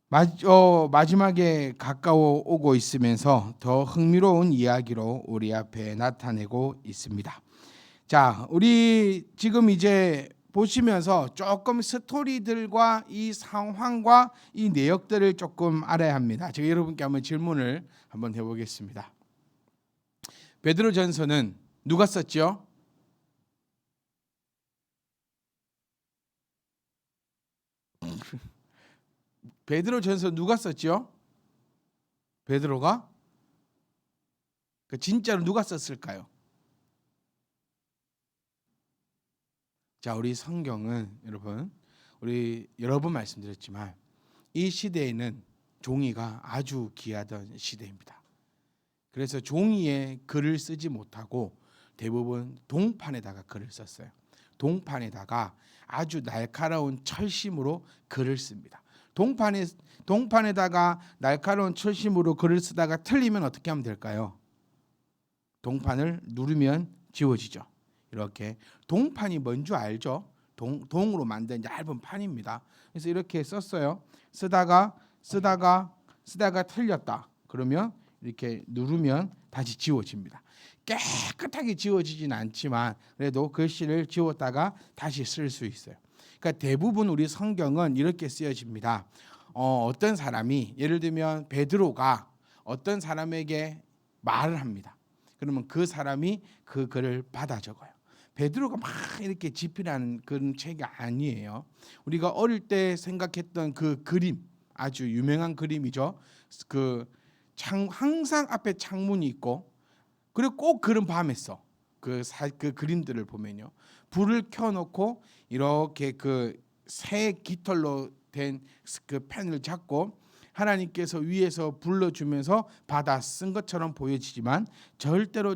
마지막에 가까워 오고 있으면서 더 흥미로운 이야기로 우리 앞에 나타내고 있습니다. 자, 우리 지금 이제 보시면서 조금 스토리들과 이 상황과 이 내역들을 조금 알아야 합니다. 제가 여러분께 한번 질문을 한번 해보겠습니다. 베드로전서는 누가 썼죠? 베드로전서 누가 썼죠? 베드로가? 진짜로 누가 썼을까요? 자, 우리 성경은 여러분, 우리 여러 번 말씀드렸지만 이 시대에는 종이가 아주 귀하던 시대입니다. 그래서 종이에 글을 쓰지 못하고 대부분 동판에다가 글을 썼어요. 동판에다가 아주 날카로운 철심으로 글을 씁니다. 동판에다가 날카로운 철심으로 글을 쓰다가 틀리면 어떻게 하면 될까요? 동판을 누르면 지워지죠. 이렇게 동판이 뭔 줄 알죠? 동으로 만든 얇은 판입니다. 그래서 이렇게 썼어요. 쓰다가 틀렸다. 그러면 이렇게 누르면 다시 지워집니다. 깨끗하게 지워지진 않지만 그래도 글씨를 지웠다가 다시 쓸 수 있어요. 그러니까 대부분 우리 성경은 이렇게 쓰여집니다. 어떤 사람이 예를 들면 베드로가 어떤 사람에게 말을 합니다. 그러면 그 사람이 그 글을 받아 적어요. 베드로가 막 이렇게 집필하는 그런 책이 아니에요. 우리가 어릴 때 생각했던 그 그림, 아주 유명한 그림이죠. 항상 앞에 창문이 있고, 그리고 꼭 그런 밤에 써. 그 그림들을 보면요, 불을 켜놓고 이렇게 그 새 깃털로 된 그 펜을 잡고 하나님께서 위에서 불러주면서 받아 쓴 것처럼 보여지지만 절대로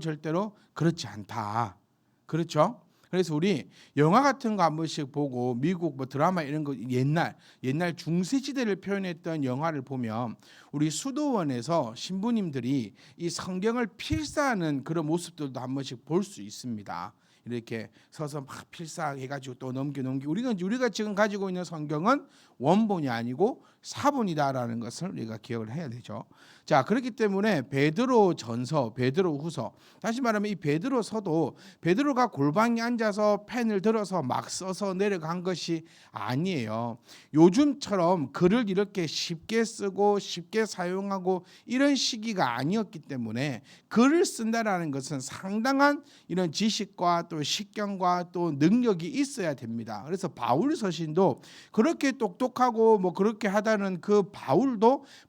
그렇지 않다. 그렇죠? 그래서 우리 영화 같은 거 한 번씩 보고 미국 뭐 드라마 이런 거 옛날 중세 시대를 표현했던 영화를 보면 우리 수도원에서 신부님들이 이 성경을 필사하는 그런 모습들도 한 번씩 볼 수 있습니다. 이렇게 서서 막 필사해가지고 또 넘기 우리가 지금 가지고 있는 성경은 원본이 아니고 사본이다라는 것을 우리가 기억을 해야 되죠. 자, 그렇기 때문에 베드로전서, 베드로후서, 다시 말하면 이 베드로서도 베드로가 골방에 앉아서 펜을 들어서 막 써서 내려간 것이 아니에요. 요즘처럼 글을 이렇게 쉽게 쓰고 쉽게 사용하고 이런 시기가 아니었기 때문에 글을 쓴다라는 것은 상당한 이런 지식과 또 식견과 또 능력이 있어야 됩니다. 그래서 바울 서신도 그렇게 똑똑하고 뭐 그렇게 하다는 그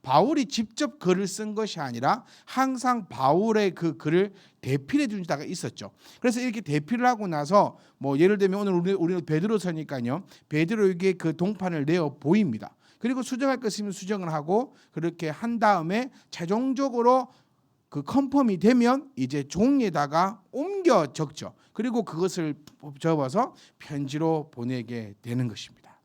바울이 직접 글을 쓴 것이 아니라 항상 바울의 그 글을 대필해 준 자가 있었죠. 그래서 이렇게 대필을 하고 나서 뭐 예를 들면 오늘 우리는 베드로서니까요, 베드로에게 그 동판을 내어 보입니다. 그리고 수정할 것 있으면 수정을 하고 그렇게 한 다음에 최종적으로 그 컨펌이 되면 이제 종이에다가 옮겨 적죠. 그리고 그것을 접어서 편지로 보내게 되는 것입니다.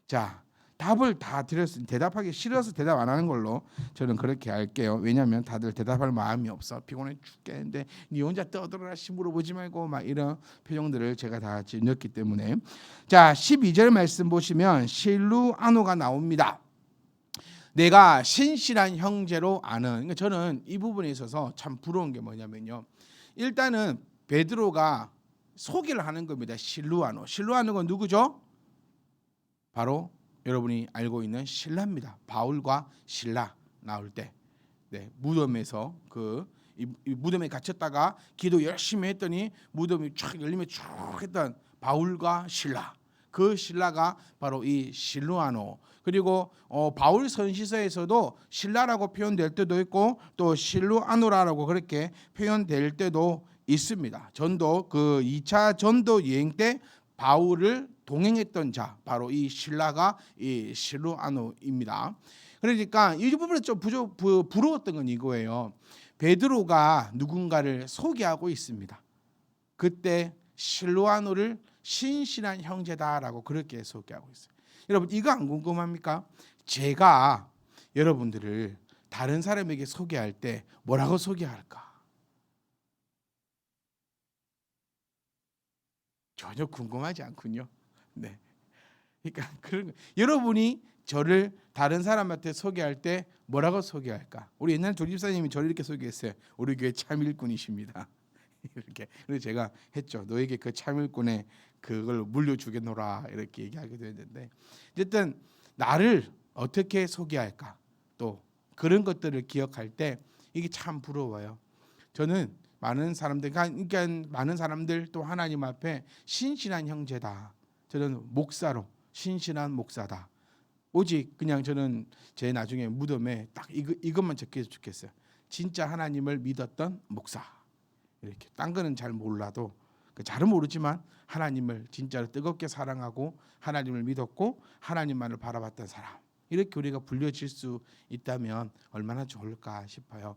자, 답을 다 드렸으니 대답하기 싫어서 대답 안 하는 걸로 저는 그렇게 할게요. 왜냐하면 다들 대답할 마음이 없어. 피곤해 죽겠는데 니 혼자 떠들어라 물어보지 말고 막 이런 표정들을 제가 다 같이 넣었기 때문에. 자, 12절 말씀 보시면 실루아노가 나옵니다. 내가 신실한 형제로 아는. 그러니까 저는 이 부분에 있어서 참 부러운 게 뭐냐면요, 일단은 베드로가 소개를 하는 겁니다. 실루아노가 누구죠? 바로 여러분이 알고 있는 신라입니다. 바울과 신라 나올 때, 무덤에서 이 무덤에 갇혔다가 기도 열심히 했더니 무덤이 쫙 열리면 쭉 했던 바울과 신라, 그 신라가 바로 이 실루아노. 그리고 바울 선지서에서도 신라라고 표현될 때도 있고 또 실루아노라고 그렇게 표현될 때도 있습니다. 전도 그 2차 전도 여행 때 바울을 동행했던 자, 바로 이 신라가 이 실루아노입니다. 그러니까 이 부분에 좀 부러웠던 건 이거예요. 베드로가 누군가를 소개하고 있습니다. 그때 실루아노를 신실한 형제다라고 그렇게 소개하고 있어요. 여러분, 이거 안 궁금합니까? 제가 여러분들을 다른 사람에게 소개할 때 뭐라고 소개할까? 전혀 궁금하지 않군요. 네. 그러니까 그런 여러분이 저를 다른 사람한테 소개할 때 뭐라고 소개할까? 우리 옛날 조집사님이 저를 이렇게 소개했어요. 우리 교회 참일꾼이십니다. 이렇게. 그래서 제가 했죠. 너에게 그 참일꾼의 그걸 물려주겠노라 이렇게 얘기하기도 했는데, 어쨌든 나를 어떻게 소개할까? 또 그런 것들을 기억할 때 이게 참 부러워요. 저는 많은 사람들, 그러니까 많은 사람들 또 하나님 앞에 신실한 형제다. 저는 목사로 신실한 목사다. 오직 그냥 저는 제 나중에 무덤에 딱 이것만 적혀서 좋겠어요. 진짜 하나님을 믿었던 목사. 이렇게 딴 거는 잘 몰라도 잘은 모르지만 하나님을 진짜로 뜨겁게 사랑하고 하나님을 믿었고 하나님만을 바라봤던 사람. 이렇게 우리가 불려질 수 있다면 얼마나 좋을까 싶어요.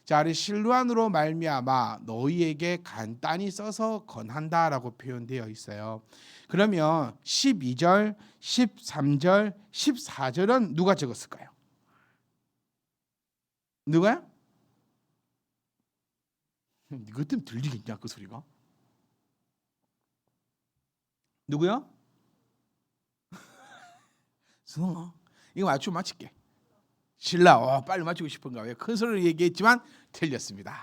자, 우리 실루안으로 말미암아 너희에게 간단히 써서 권한다라고 표현되어 있어요. 그러면 12절, 13절, 14절은 누가 적었을까요? 누가요? 이것 때문에 들리겠냐 그 소리가? 누구요? 수홍아, 이거 맞추면 맞힐게. 신라, 빨리 맞추고 싶은가? 왜 큰 소리로 얘기했지만 틀렸습니다.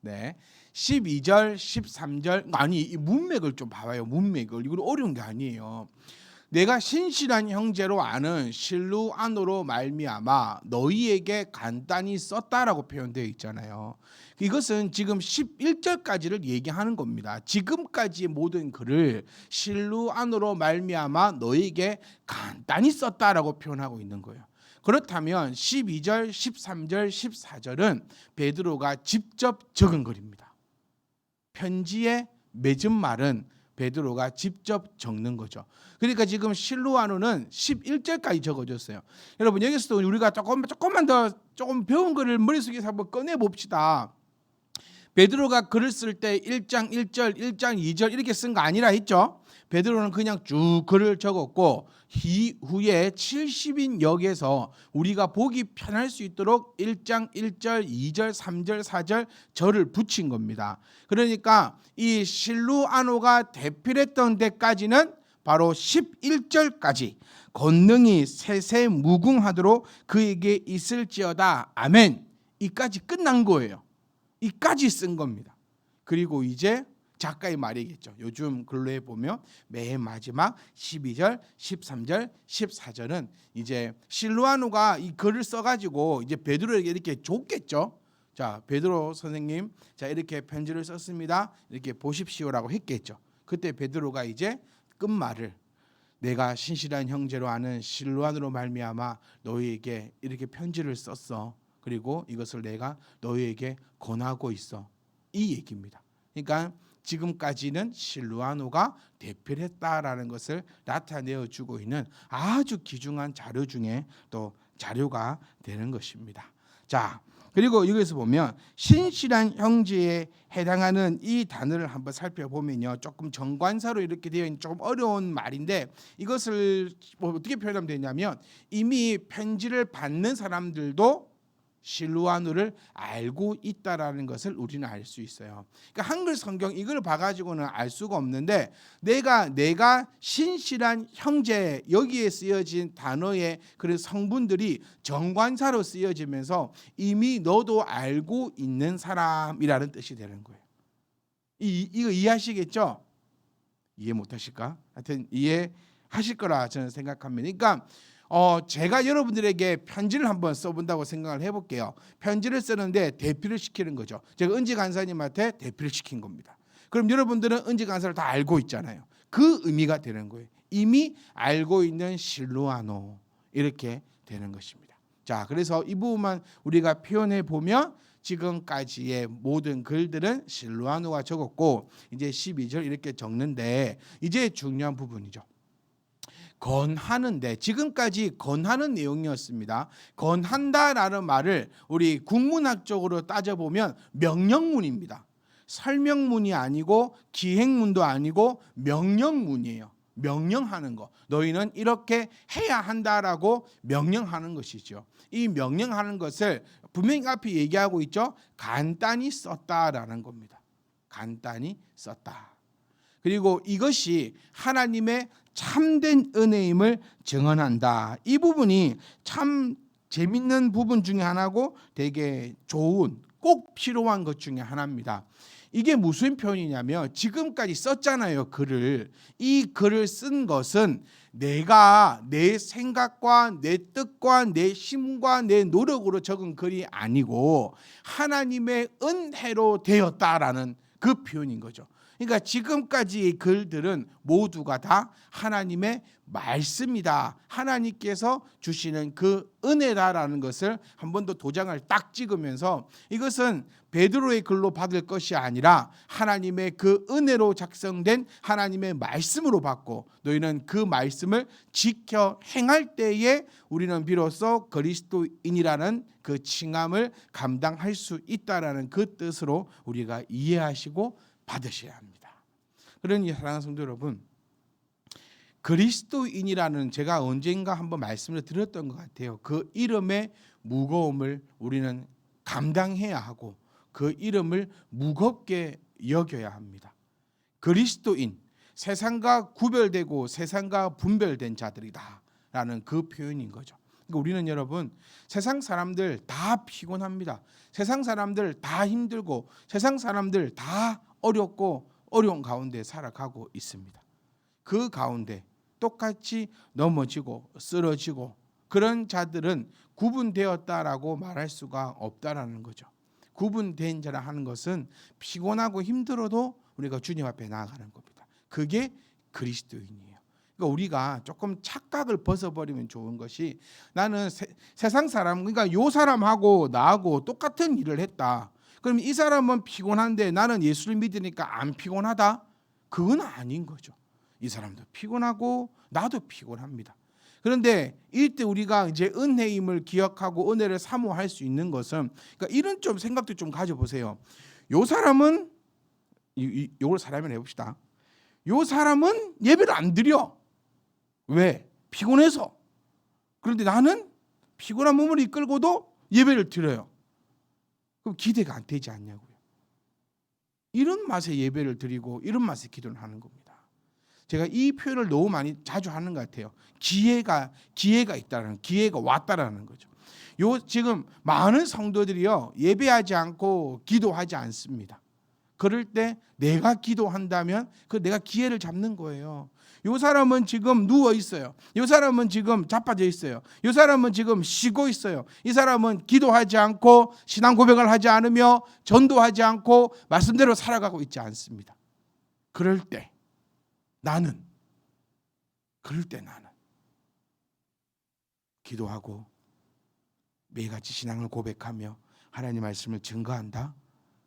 네, 12절, 13절 아니 이 문맥을 좀 봐봐요. 문맥을 이거 어려운 게 아니에요. 내가 신실한 형제로 아는 실루안으로 말미암아 너희에게 간단히 썼다라고 표현되어 있잖아요. 이것은 지금 11절까지를 얘기하는 겁니다. 지금까지의 모든 글을 실루안으로 말미암아 너희에게 간단히 썼다라고 표현하고 있는 거예요. 그렇다면 12절, 13절, 14절은 베드로가 직접 적은 글입니다. 편지에 맺은 말은 베드로가 직접 적는 거죠. 그러니까 지금 실루안으로는 11절까지 적어줬어요. 여러분 여기서도 우리가 조금만 더 배운 거를 머릿속에서 한번 꺼내 봅시다. 베드로가 글을 쓸 때 1장 1절, 1장 2절 이렇게 쓴 거 아니라 했죠. 베드로는 그냥 쭉 글을 적었고 이후에 70인 역에서 우리가 보기 편할 수 있도록 1장 1절, 2절, 3절, 4절 절을 붙인 겁니다. 그러니까 이 실루아노가 대필했던 데까지는 바로 11절까지 권능이 세세무궁하도록 그에게 있을지어다. 아멘. 이까지 끝난 거예요. 이까지 쓴 겁니다. 그리고 이제 작가의 말이겠죠. 요즘 글로에 보면 맨 마지막 12절, 13절, 14절은 이제 실루아노가 이 글을 써가지고 이제 베드로에게 이렇게 줬겠죠. 자, 베드로 선생님, 자 이렇게 편지를 썼습니다. 이렇게 보십시오라고 했겠죠. 그때 베드로가 이제 끝말을 내가 신실한 형제로 아는 실루안으로 말미암아 너희에게 이렇게 편지를 썼어. 그리고 이것을 내가 너희에게 권하고 있어. 이 얘기입니다. 그러니까 지금까지는 실루아노가 대필했다라는 것을 나타내어 주고 있는 아주 귀중한 자료 중에 또 자료가 되는 것입니다. 자, 그리고 여기서 보면 신실한 형제에 해당하는 이 단어를 한번 살펴보면요, 조금 정관사로 이렇게 되어 있는 조금 어려운 말인데 이것을 어떻게 표현하면 되냐면 이미 편지를 받는 사람들도 실루아노를 알고 있다라는 것을 우리는 알 수 있어요. 그러니까 한글 성경 이걸 봐가지고는 알 수가 없는데 내가 신실한 형제 여기에 쓰여진 단어의 그런 성분들이 정관사로 쓰여지면서 이미 너도 알고 있는 사람이라는 뜻이 되는 거예요. 이거 이해하시겠죠? 이해 못하실까? 하여튼 이해하실 거라 저는 생각합니다. 그러니까 제가 여러분들에게 편지를 한번 써본다고 생각을 해볼게요. 편지를 쓰는데 대피를 시키는 거죠. 제가 은지 간사님한테 대피를 시킨 겁니다. 그럼 여러분들은 은지 간사를 다 알고 있잖아요. 그 의미가 되는 거예요. 이미 알고 있는 실루아노 이렇게 되는 것입니다. 자, 그래서 이 부분만 우리가 표현해 보면 지금까지의 모든 글들은 실루아노가 적었고 이제 12절 이렇게 적는데 이제 중요한 부분이죠. 권하는데 지금까지 권하는 내용이었습니다. 권한다라는 말을 우리 국문학적으로 따져보면 명령문입니다. 설명문이 아니고 기행문도 아니고 명령문이에요. 명령하는 거. 너희는 이렇게 해야 한다라고 명령하는 것이죠. 이 명령하는 것을 분명히 앞에 얘기하고 있죠. 간단히 썼다라는 겁니다. 간단히 썼다. 그리고 이것이 하나님의 참된 은혜임을 증언한다. 이 부분이 참 재밌는 부분 중에 하나고 되게 좋은 꼭 필요한 것 중에 하나입니다. 이게 무슨 표현이냐면 지금까지 썼잖아요, 글을. 이 글을 쓴 것은 내가 내 생각과 내 뜻과 내 힘과 내 노력으로 적은 글이 아니고 하나님의 은혜로 되었다라는 그 표현인 거죠. 그러니까 지금까지의 글들은 모두가 다 하나님의 말씀이다. 하나님께서 주시는 그 은혜다라는 것을 한 번 더 도장을 딱 찍으면서 이것은 베드로의 글로 받을 것이 아니라 하나님의 그 은혜로 작성된 하나님의 말씀으로 받고 너희는 그 말씀을 지켜 행할 때에 우리는 비로소 그리스도인이라는 그 칭함을 감당할 수 있다라는 그 뜻으로 우리가 이해하시고 받으셔야 합니다. 그러니 사랑하는 성도 여러분, 그리스도인이라는 제가 언젠가 한번 말씀을 드렸던 것 같아요. 그 이름의 무거움을 우리는 감당해야 하고 그 이름을 무겁게 여겨야 합니다. 그리스도인, 세상과 구별되고 세상과 분별된 자들이다라는 그 표현인 거죠. 그러니까 우리는 여러분 세상 사람들 다 피곤합니다. 세상 사람들 다 힘들고 세상 사람들 다 어렵고 어려운 가운데 살아가고 있습니다. 그 가운데 똑같이 넘어지고 쓰러지고 그런 자들은 구분되었다라고 말할 수가 없다라는 거죠. 구분된 자라 하는 것은 피곤하고 힘들어도 우리가 주님 앞에 나아가는 겁니다. 그게 그리스도인이에요. 그러니까 우리가 조금 착각을 벗어버리면 좋은 것이 나는 세상 사람, 그러니까 요 사람하고 나하고 똑같은 일을 했다. 그럼 이 사람은 피곤한데 나는 예수를 믿으니까 안 피곤하다? 그건 아닌 거죠. 이 사람도 피곤하고 나도 피곤합니다. 그런데 이때 우리가 이제 은혜임을 기억하고 은혜를 사모할 수 있는 것은 그러니까 이런 좀 생각도 좀 가져보세요. 요 사람은 요걸 사람이라 해봅시다. 요 사람은 예배를 안 드려. 왜? 피곤해서. 그런데 나는 피곤한 몸을 이끌고도 예배를 드려요. 그럼 기대가 안 되지 않냐고요. 이런 맛에 예배를 드리고 이런 맛에 기도를 하는 겁니다. 제가 이 표현을 너무 많이 자주 하는 것 같아요. 기회가 있다라는, 기회가 왔다라는 거죠. 지금 많은 성도들이요 예배하지 않고 기도하지 않습니다. 그럴 때 내가 기도한다면 내가 기회를 잡는 거예요. 이 사람은 지금 누워 있어요. 이 사람은 지금 자빠져 있어요. 이 사람은 지금 쉬고 있어요. 이 사람은 기도하지 않고 신앙 고백을 하지 않으며 전도하지 않고 말씀대로 살아가고 있지 않습니다. 그럴 때 나는 기도하고 매일같이 신앙을 고백하며 하나님 말씀을 증거한다.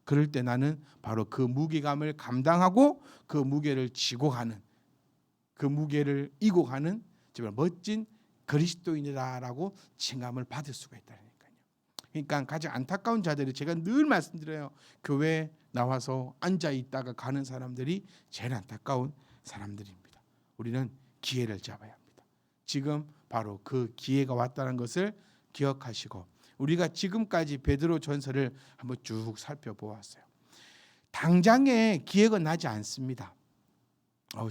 그럴 때 나는 바로 그 무게감을 감당하고 그 무게를 지고 가는, 그 무게를 이고 가는 정말 멋진 그리스도인이다라고 칭함을 받을 수가 있다니까요. 그러니까 가장 안타까운 자들이 제가 늘 말씀드려요. 교회에 나와서 앉아 있다가 가는 사람들이 제일 안타까운 사람들입니다. 우리는 기회를 잡아야 합니다. 지금 바로 그 기회가 왔다는 것을 기억하시고 우리가 지금까지 베드로 전서를 한번 쭉 살펴보았어요. 당장에 기회가 나지 않습니다.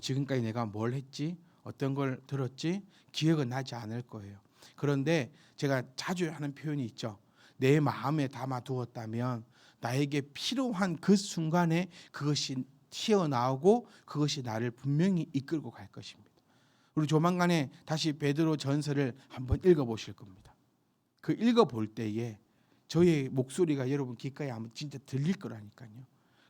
지금까지 내가 뭘 했지? 어떤 걸 들었지? 기회가 나지 않을 거예요. 그런데 제가 자주 하는 표현이 있죠. 내 마음에 담아두었다면 나에게 필요한 그 순간에 그것이 튀어나오고 그것이 나를 분명히 이끌고 갈 것입니다. 우리 조만간에 다시 베드로 전서를 한번 읽어보실 겁니다. 그 읽어볼 때에 저의 목소리가 여러분 귓가에 아마 진짜 들릴 거라니까요.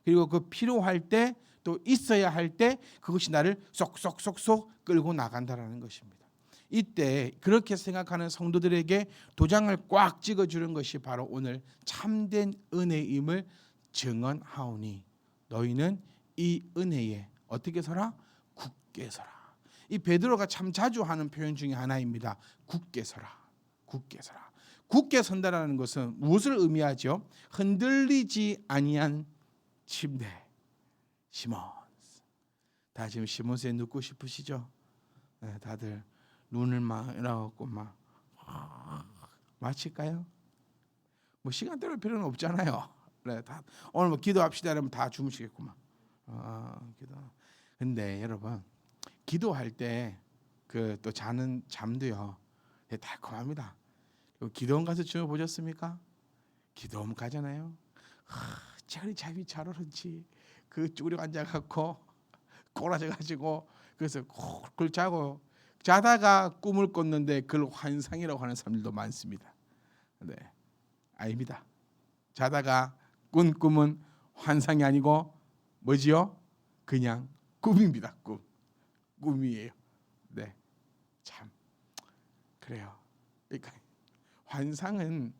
그리고 그 필요할 때 또 있어야 할 때 그것이 나를 쏙쏙쏙쏙 끌고 나간다라는 것입니다. 이때 그렇게 생각하는 성도들에게 도장을 꽉 찍어주는 것이 바로 오늘 참된 은혜임을 증언하오니 너희는 이 은혜에 어떻게 서라? 굳게 서라. 이 베드로가 참 자주 하는 표현 중에 하나입니다. 굳게 서라. 굳게 서라. 굳게 선다라는 것은 무엇을 의미하죠? 흔들리지 아니한 침대. 시몬. 다 지금 시몬스에 눕고 싶으시죠? 네, 다들 눈을 막 이러고 막 마칠까요? 뭐 시간 때릴 필요는 없잖아요. 네, 다 오늘 뭐 기도합시다 이러면 다 주무시겠구만. 기도. 근데 여러분 기도할 때 그 또 자는 잠도요 달콤합니다. 기도원 가서 주무 보셨습니까? 기도원 가잖아요. 잠이 잘 오는지 그 쭈그려 앉아갖고 꼬라져가지고 그래서 콜콜 자고 자다가 꿈을 꿨는데 그걸 환상이라고 하는 사람들도 많습니다. 네, 아닙니다. 자다가 꾼 꿈은 환상이 아니고 뭐지요? 그냥 꿈입니다. 꿈이에요. 네, 참 그래요. 그러니까 환상은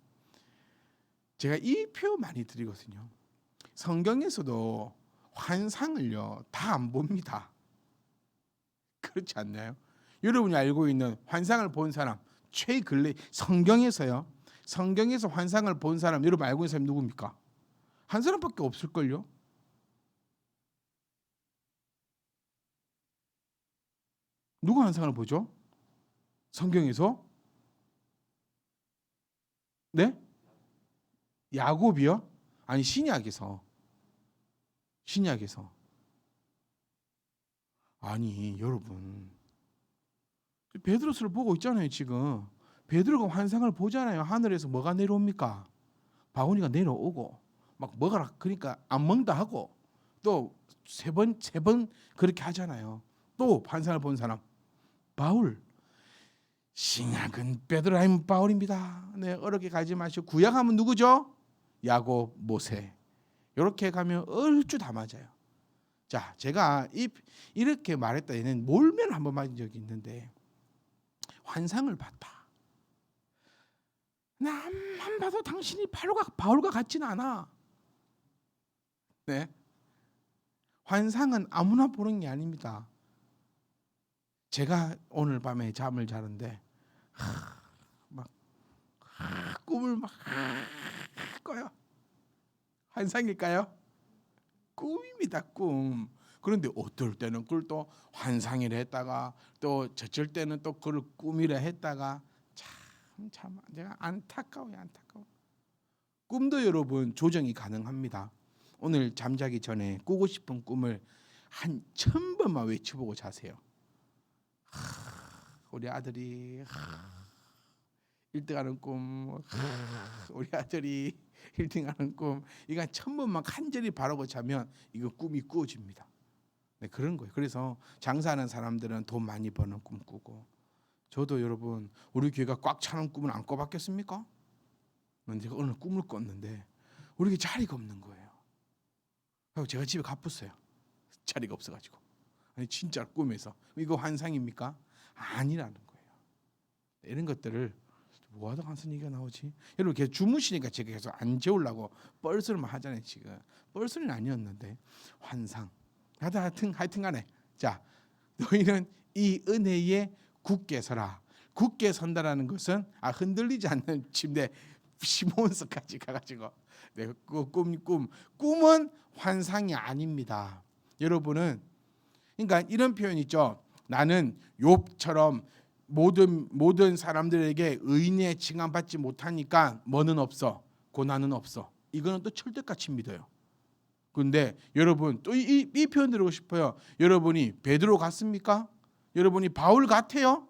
제가 이 표 많이 드리거든요. 성경에서도 환상을요 다 안 봅니다. 그렇지 않나요? 여러분이 알고 있는 환상을 본 사람 최근래 성경에서요. 성경에서 환상을 본 사람 여러분 알고 있는 사람이 누굽니까? 한 사람밖에 없을걸요. 누가 환상을 보죠? 성경에서? 네? 야곱이요? 아니 신약에서. 신약에서. 아니 여러분 베드로스를 보고 있잖아요. 지금 베드로가 환상을 보잖아요. 하늘에서 뭐가 내려옵니까? 바구니가 내려오고 막 먹어라 그러니까 안 먹다 하고 또 세 번 그렇게 하잖아요. 또 환상을 본 사람 바울. 신약은 베드로 아니면 바울입니다. 네, 어렵게 가지 마시고 구약하면 누구죠? 야곱, 모세. 이렇게 가면 얼추 다 맞아요. 자, 제가 이렇게 말했다 얘는 몰면 한번 맞은 적이 있는데 환상을 봤다. 나만 봐도 당신이 바울과 같지는 않아. 네, 환상은 아무나 보는 게 아닙니다. 제가 오늘 밤에 잠을 자는데 막 꿈을 막 꿔요. 환상일까요? 꿈입니다. 꿈. 그런데 어떨 때는 그걸 또 환상이라 했다가 또 저쩔 때는 또 그걸 꿈이라 했다가 참 내가 안타까워요. 안타까워. 꿈도 여러분 조정이 가능합니다. 오늘 잠자기 전에 꾸고 싶은 꿈을 한 1000번만 외쳐보고 자세요. 우리 아들이 1등하는 꿈, 우리 아들이 1등하는 꿈, 이거 1000번만 간절히 바라고 자면 이거 꿈이 꾸어집니다. 네, 그런 거예요. 그래서 장사하는 사람들은 돈 많이 버는 꿈 꾸고, 저도 여러분 우리 교회가 꽉 차는 꿈을 안 꿔봤겠습니까? 제가 오늘 꿈을 꿨는데 우리 교회 자리가 없는 거예요. 그리고 제가 집에 가pus어요. 자리가 없어가지고. 아니 진짜 꿈에서 이거 환상입니까? 아니라는 거예요. 이런 것들을 뭐하다 환상 얘기가 나오지? 여러분 계속 주무시니까 제가 계속 안 재우려고 뻘소리만 하잖아요. 지금 뻘소리는 아니었는데 환상. 하여튼간에 자 너희는 이 은혜에 굳게 서라. 굳게 선다라는 것은 흔들리지 않는 침대 시몬스까지 가가지고 꿈은 환상이 아닙니다. 여러분은 그러니까 이런 표현 있죠. 나는 욥처럼 모든 사람들에게 의인의 칭함받지 못하니까 뭐는 없어, 고난은 없어. 이거는 또 철들같이 믿어요. 근데 여러분 또 이 표현 드리고 싶어요. 여러분이 베드로 같습니까? 여러분이 바울 같아요?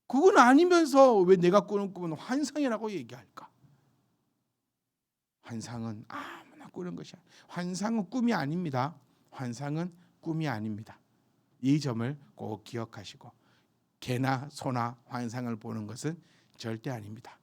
그건 아니면서 왜 내가 꾸는 꿈은 환상이라고 얘기할까? 환상은 아무나 꾸는 것이야. 환상은 꿈이 아닙니다. 환상은 꿈이 아닙니다. 이 점을 꼭 기억하시고 개나 소나 환상을 보는 것은 절대 아닙니다.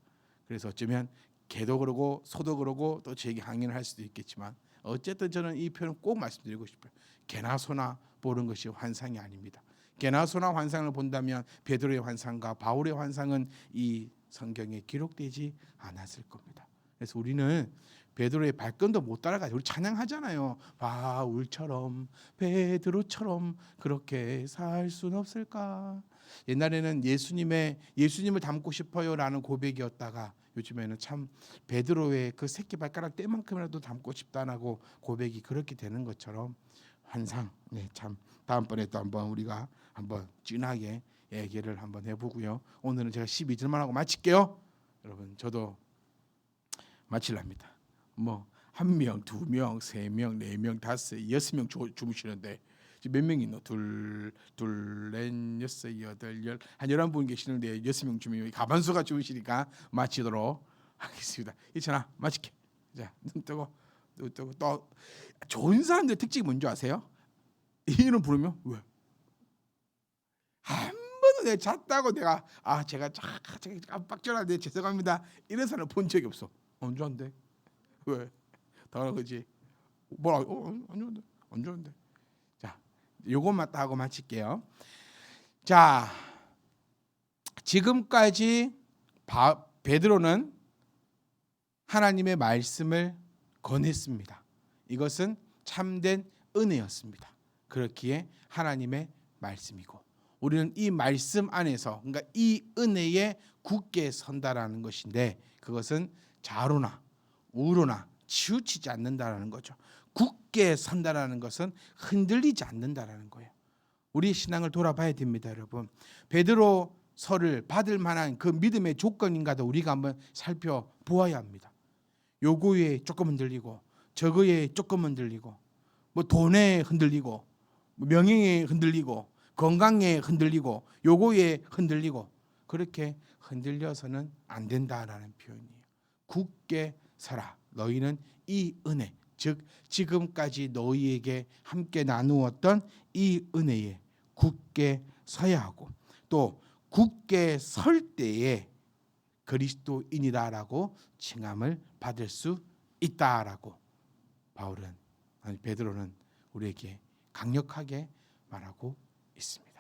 그래서 어쩌면 개도 그러고 소도 그러고 또 제게 항의를 할 수도 있겠지만 어쨌든 저는 이 표현을 꼭 말씀드리고 싶어요. 개나 소나 보는 것이 환상이 아닙니다. 개나 소나 환상을 본다면 베드로의 환상과 바울의 환상은 이 성경에 기록되지 않았을 겁니다. 그래서 우리는 베드로의 발걸음도 못 따라가죠. 우리 찬양하잖아요. 바울처럼 베드로처럼 그렇게 살 수는 없을까? 옛날에는 예수님을 닮고 싶어요라는 고백이었다가 요즘에는 참 베드로의 그 새끼 발가락 때만큼이라도 닮고 싶다라고 고백이 그렇게 되는 것처럼 환상. 네, 참 다음번에 또 한번 우리가 한번 진하게 얘기를 한번 해보고요. 오늘은 제가 12절만 하고 마칠게요. 여러분 저도 마칠랍니다. 뭐 1명, 2명, 3명, 4명, 5, 6명 주무시는데 지금 몇 명이 있노? 둘, 넷, 여섯, 여덟, 열, 한 11분 계시는데 6명 주면 가반수가 주무시니까 마치도록 하겠습니다. 이천아 마칠게. 자, 눈 뜨고 또 좋은 사람들 특징이 뭔지 아세요? 이름 부르면 왜? 한 번도 내가 잤다고 내가 제가 깜빡했는데 죄송합니다 이런 사람 본 적이 없어. 안 좋은데 왜? 당연한 거지. 뭐라? 안 좋은데 안 좋은데. 자, 요것만 딱 하고 마칠게요. 자, 지금까지 베드로는 하나님의 말씀을 권했습니다. 이것은 참된 은혜였습니다. 그렇기에 하나님의 말씀이고 우리는 이 말씀 안에서, 그러니까 이 은혜에 굳게 선다라는 것인데, 그것은 좌로나 우로나 치우치지 않는다라는 거죠. 굳게 선다라는 것은 흔들리지 않는다라는 거예요. 우리 신앙을 돌아봐야 됩니다, 여러분. 베드로서를 받을 만한 그 믿음의 조건인가도 우리가 한번 살펴보아야 합니다. 요거에 조금 흔들리고 저거에 조금 흔들리고 뭐 돈에 흔들리고 명예에 흔들리고 건강에 흔들리고 요거에 흔들리고 그렇게 흔들려서는 안 된다라는 표현이에요. 굳게 서라. 너희는 이 은혜, 즉 지금까지 너희에게 함께 나누었던 이 은혜에 굳게 서야 하고, 또 굳게 설 때에 그리스도인이다라고 칭함을 받을 수 있다라고 베드로는 우리에게 강력하게 말하고 있습니다.